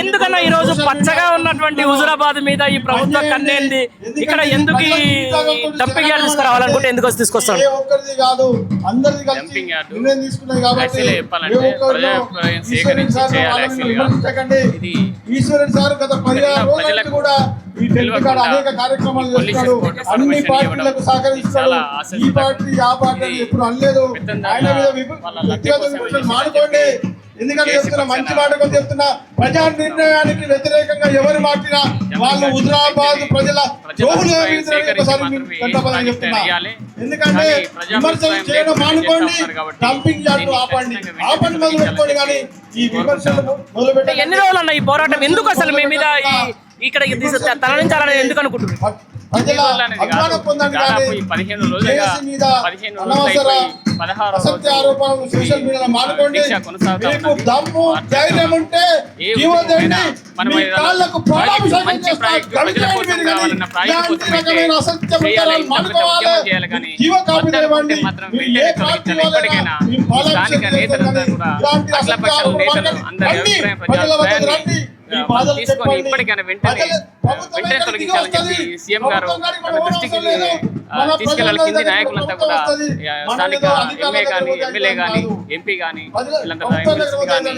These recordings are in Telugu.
ఎందుకన్నా ఈ రోజు పచ్చగా ఉన్నటువంటి హుజురాబాద్ మీద ఈ ప్రభుత్వ కన్నేంది? ఇక్కడ ఎందుకు డంపింగ్ యార్డ్ తీసుకురావాలనుకుంటే ఎందుకు తీసుకొస్తాడు? డంపింగ్ యార్డ్ యాక్చువల్లీ చెప్పాలంటే ప్రజాభిప్రాయం సేకరించి చేయాలి. యాక్చువల్గా ఇది ప్రజలకు చాలా ఎందుకంటే చెప్తున్నా మంచి మాట కూడా చెప్తున్నా, ప్రజా నిర్ణయానికి వ్యతిరేకంగా ఎవరు మాట్లాడినా వాళ్ళు హుజురాబాద్ ప్రజల ఎందుకంటే విమర్శలు చేయడం మానుకోండి, డంపింగ్ యార్డ్ ఆపండి మొదలు పెట్టుకోండి. కానీ ఈ విమర్శలు మొదలు పెట్టండి. ఎన్ని రోజులు అన్న ఈ పోరాటం? ఎందుకు అసలు మీ మీద ఇక్కడ తరలించాలని ఎందుకు అనుకుంటున్నారు? తీసుకొని ఇప్పటికైనా వెంటనే తొలగించాలని చెప్పి సీఎం గారు తన దృష్టికి తీసుకెళ్లాలి. కింది నాయకులంతా కూడా స్థానిక ఎమ్మెల్యే కానీ ఎంపీ కానీ వీళ్ళంతా కానీ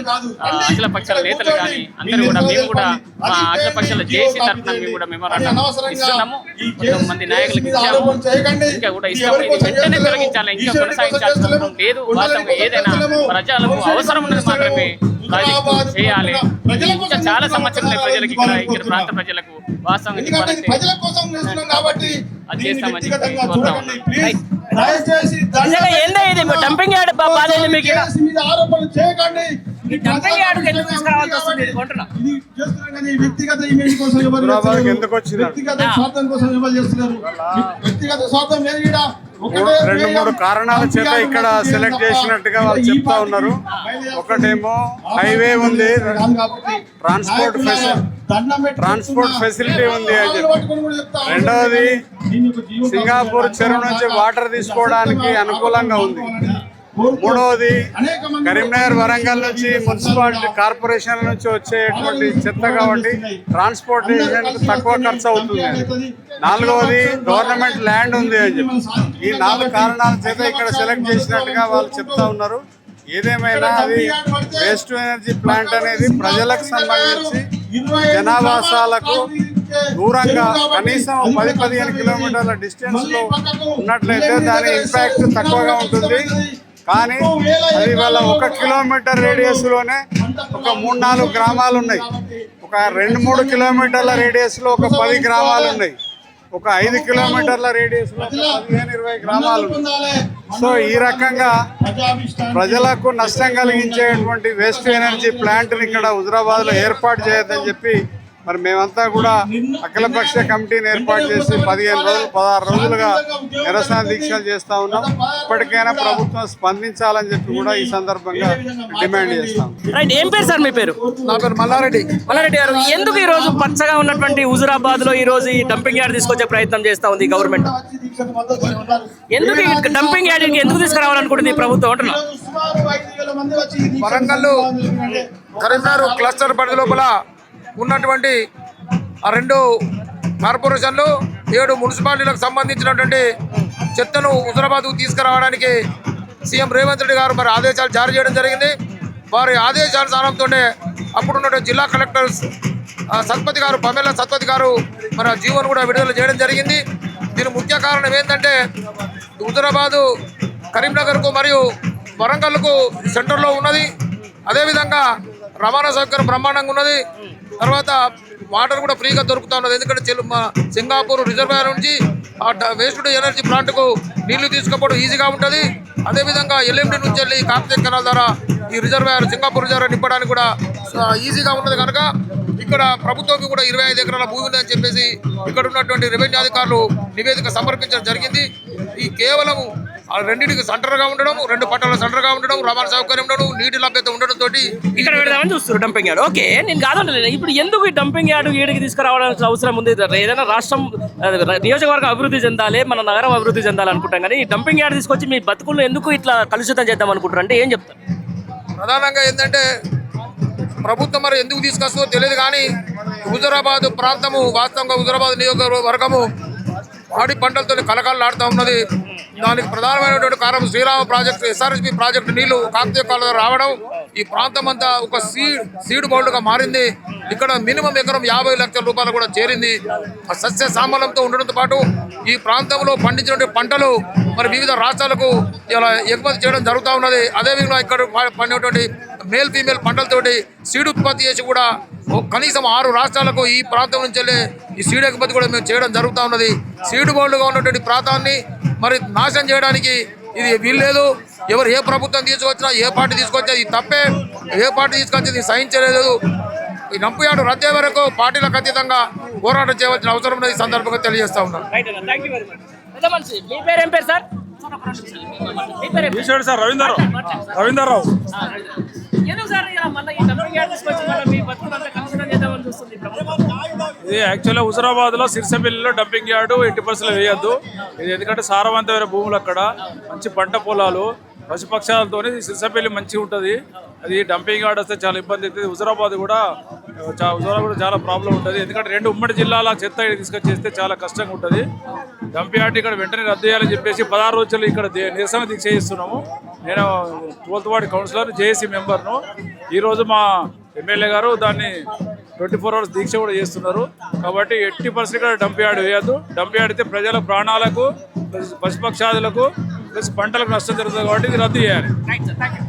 అఖిల పక్షాల నేతలు కానీ అందరూ కూడా మేము కూడా మా అఖిల పక్షాల జేసీ తరఫున మేము కూడా మెమోరాండం ఇస్తున్నాము. కొంతమంది నాయకులకు ఇచ్చాము, ఇంకా కూడా ఇస్తాము. ఇది వెంటనే తొలగించాలి, ఇంకా కొనసాగించాల్సిన అవసరం లేదు. వాస్తవంగా ఏదైనా ప్రజలకు అవసరం ఉన్నది మాత్రమే చేయాలి. ఇంకా చాలా సమస్యలు ఉన్నాయి ప్రజలకు, ఇక్కడ ప్రాంత ప్రజలకు. వాస్తవంగా అది చేస్తామని కోరుతా ఉన్నాం. డంపింగ్ యార్డ్ బాధ మీకు వ్యక్తిగత ఇమేజ్ కోసం వ్యక్తిగత స్వార్థం కోసం ఎవరు చేస్తున్నారు? వ్యక్తిగత స్వార్థం లేదు. 2-3 కారణాల చేత ఇక్కడ సెలెక్ట్ చేసినట్టుగా వాళ్ళు చెప్తా ఉన్నారు. ఒకటేమో హైవే ఉంది, ట్రాన్స్పోర్ట్ ఫెసిలిటీ ఉంది అని చెప్పి. రెండవది సింగాపూర్ చెరువు నుంచి వాటర్ తీసుకోవడానికి అనుకూలంగా ఉంది. మూడవది కరీంనగర్ వరంగల్ నుంచి మున్సిపాలిటీ కార్పొరేషన్ నుంచి వచ్చేటువంటి చెత్త కాబట్టి ట్రాన్స్పోర్టేషన్ తక్కువ ఖర్చు అవుతుంది. నాలుగవది గవర్నమెంట్ ల్యాండ్ ఉంది అని చెప్పి. ఈ 4 కారణాల చేత ఇక్కడ సెలెక్ట్ చేసినట్టుగా వాళ్ళు చెప్తా ఉన్నారు. ఏదేమైనా అది వేస్ట్ టు ఎనర్జీ ప్లాంట్ అనేది ప్రజలకు సంబంధించి జనావాసాలకు దూరంగా కనీసం 10-15 కిలోమీటర్ల డిస్టెన్స్ లో ఉన్నట్లయితే దాని ఇంపాక్ట్ తక్కువగా ఉంటుంది. కానీ అది వాళ్ళ 1 కిలోమీటర్ రేడియస్ లోనే ఒక 3-4 గ్రామాలు ఉన్నాయి. ఒక 2-3 కిలోమీటర్ల రేడియస్ లో ఒక 10 గ్రామాలు ఉన్నాయి. ఒక 5 కిలోమీటర్ల రేడియస్ లో 15-20 గ్రామాలు ఉన్నాయి. సో ఈ రకంగా ప్రజలకు నష్టం కలిగించేటువంటి వేస్ట్ ఎనర్జీ ప్లాంట్ని ఇక్కడ హుజురాబాద్ లో ఏర్పాటు చేయొద్దని చెప్పి మరి మేమంతా కూడా అఖిలపక్ష కమిటీని ఏర్పాటు చేసి 16 రోజులుగా నిరసన దీక్షలు చేస్తా ఉన్నాం. ఇప్పటికైనా ప్రభుత్వం స్పందించాలని చెప్పి కూడా ఈ సందర్భంగా డిమాండ్ చేస్తాం. ఏం పేరు సార్ మీ పేరు? నా పేరు మల్లారెడ్డి. మల్లారెడ్డి గారు, ఎందుకు ఈ రోజు పచ్చగా ఉన్నటువంటి హుజురాబాద్ లో ఈ రోజు ఈ డంపింగ్ యార్డ్ తీసుకొచ్చే ప్రయత్నం చేస్తా ఉంది గవర్నమెంట్? ఎందుకు డంపింగ్ యార్డ్ ఎందుకు తీసుకురావాలనుకుంటుంది ప్రభుత్వం అంటున్నా? వరంగల్ కరీంనగర్ క్లస్టర్ పరిధి లోపల ఉన్నటువంటి ఆ 2 కార్పొరేషన్లు 7 మున్సిపాలిటీలకు సంబంధించినటువంటి చెత్తను హుజురాబాద్కు తీసుకురావడానికి సీఎం రేవంత్ రెడ్డి గారు మరి ఆదేశాలు జారీ చేయడం జరిగింది. వారి ఆదేశానుసారంతోనే అప్పుడున్నటువంటి జిల్లా కలెక్టర్ సత్పతి గారు, పమేల సత్పతి గారు మరి ఆ జీవోను కూడా విడుదల చేయడం జరిగింది. దీని ముఖ్య కారణం ఏంటంటే హుజురాబాదు కరీంనగర్కు మరియు వరంగల్కు సెంటర్లో ఉన్నది. అదేవిధంగా రవాణా సౌకర్యం బ్రహ్మాండంగా ఉన్నది. తర్వాత వాటర్ కూడా ఫ్రీగా దొరుకుతూ ఉన్నది. ఎందుకంటే సింగాపూర్ రిజర్వాయర్ నుంచి ఆ వేస్ట్ టు ఎనర్జీ ప్లాంట్కు నీళ్లు తీసుకుపోవడం ఈజీగా ఉంటుంది. అదేవిధంగా ఎల్ఎండి నుంచి వెళ్ళి కాకతీయ కెనాల్ ద్వారా ఈ రిజర్వాయర్ సింగాపూర్ రిజర్వాయర్ నింపడానికి కూడా ఈజీగా ఉన్నది. కనుక ఇక్కడ ప్రభుత్వంకి కూడా 25 ఎకరాల భూమి ఉందని చెప్పేసి ఇక్కడ ఉన్నటువంటి రెవెన్యూ అధికారులు నివేదిక సమర్పించడం జరిగింది. ఈ కేవలం రెండింటికి సెంటర్గా ఉండడం, 2 పట్టాల సెంటర్గా ఉండడం, రవాణా సౌకర్యం ఉండడం, నీటి లభ్యత ఉండడం తోటి ఇక్కడ పెడదామని చూస్తారు డంపింగ్ యార్డ్. ఓకే, నేను కాదంటలేదు. ఇప్పుడు ఎందుకు ఈ డంపింగ్ యార్డ్ ఈడికి తీసుకురావాల్సిన అవసరం ఉంది? ఏదైనా రాష్ట్రం నియోజకవర్గం అభివృద్ధి చెందాలి, మన నగరం అభివృద్ధి చెందాలి అనుకుంటాం. కానీ ఈ డంపింగ్ యార్డ్ తీసుకొచ్చి మీ బతుకుల్లో ఎందుకు ఇట్లా కలుషితం చేద్దాం అనుకుంటారు అంటే ఏం చెప్తారు? ప్రధానంగా ఏంటంటే ప్రభుత్వం మరి ఎందుకు తీసుకొస్తుందో తెలియదు కానీ హుజూరాబాద్ ప్రాంతము వాస్తవంగా హుజూరాబాద్ నియోజకవర్గము వాడి పంటలతో కలకలలాడుతూ ఉన్నది. దానికి ప్రధానమైనటువంటి కారణం శ్రీరామ ప్రాజెక్టు, ఎస్ఆర్ఎస్పి ప్రాజెక్టు నీళ్లు కాకతీయ కాలంలో రావడం ఈ ప్రాంతం అంతా ఒక సీడ్ బౌల్డ్గా మారింది. ఇక్కడ మినిమం ఎకరం 50 లక్షల రూపాయలు కూడా చేరింది. ఆ సస్య సామలంతో ఉండడంతో పాటు ఈ ప్రాంతంలో పండించినటువంటి పంటలు మరి వివిధ రాష్ట్రాలకు ఇలా ఎగుమతి చేయడం జరుగుతూ ఉన్నది. అదేవిధంగా ఇక్కడ పండినటువంటి మేల్ ఫీమేల్ పంటలతోటి సీడ్ ఉత్పత్తి చేసి కూడా కనీసం 6 రాష్ట్రాలకు ఈ ప్రాంతం నుంచి వెళ్ళే ఈ సీడ్ ఎగుమతి కూడా మేము చేయడం జరుగుతూ ఉన్నది. సీడ్ బౌల్డ్గా ఉన్నటువంటి ప్రాంతాన్ని మరి నాశనం చేయడానికి ఇది వీల్లేదు. ఎవరు ఏ ప్రభుత్వం తీసుకొచ్చినా ఏ పార్టీ తీసుకొచ్చినా ఇది తప్పే. ఏ పార్టీ తీసుకొచ్చి సహించలేదు. ఈ డంపింగ్ రద్దే వరకు పార్టీలకు అతీతంగా పోరాటం చేయవలసిన అవసరం ఉన్నది. ఈ సందర్భంగా తెలియజేస్తా ఉన్నాను. మీ పేరు ఏం పేరు సార్? సార్ రవీందర్రావు. ఎందుకు సార్ మళ్ళీ ఈ డంపింగ్ యార్డ్ తీసుకొచ్చి మళ్ళీ మీ బతుకులంతా కలుషితం చేద్దామని చూస్తుంది ప్రభుత్వం? ఇది యాక్చువల్గా హుజరాబాద్లో సిరిసపల్లిలో డంపింగ్ యార్డు 80% వేయద్దు. ఇది ఎందుకంటే సారవంతమైన భూములు, అక్కడ మంచి పంట పొలాలు, పశుపక్షాలతో సిరిసపల్లి మంచిగా ఉంటుంది. అది డంపింగ్ యార్డ్ వస్తే చాలా ఇబ్బంది అవుతుంది. హుజరాబాద్ కూడా చాలా ప్రాబ్లం ఉంటుంది. ఎందుకంటే 2 ఉమ్మడి జిల్లాల చెత్త తీసుకొచ్చేస్తే చాలా కష్టంగా ఉంటుంది. డంపింగ్ యార్డ్ ఇక్కడ వెంటనే రద్దు చేయాలని చెప్పేసి 16 రోజులు ఇక్కడ నిరసన దీక్ష చేస్తున్నాము. నేను 12th వార్డ్ కౌన్సిలర్, జేఏసీ మెంబర్ను. ఈరోజు మా ఎమ్మెల్యే గారు దాన్ని 24 hours దీక్ష కూడా చేస్తున్నారు. కాబట్టి 80% ఇక్కడ డంపింగ్ యార్డ్ వేయద్దు. డంపింగ్ యార్డ్ అయితే ప్రజల ప్రాణాలకు, పశుపక్షాదులకు ప్లస్ పంటలకు నష్టం జరుగుతుంది. కాబట్టి ఇది రద్దు చేయాలి.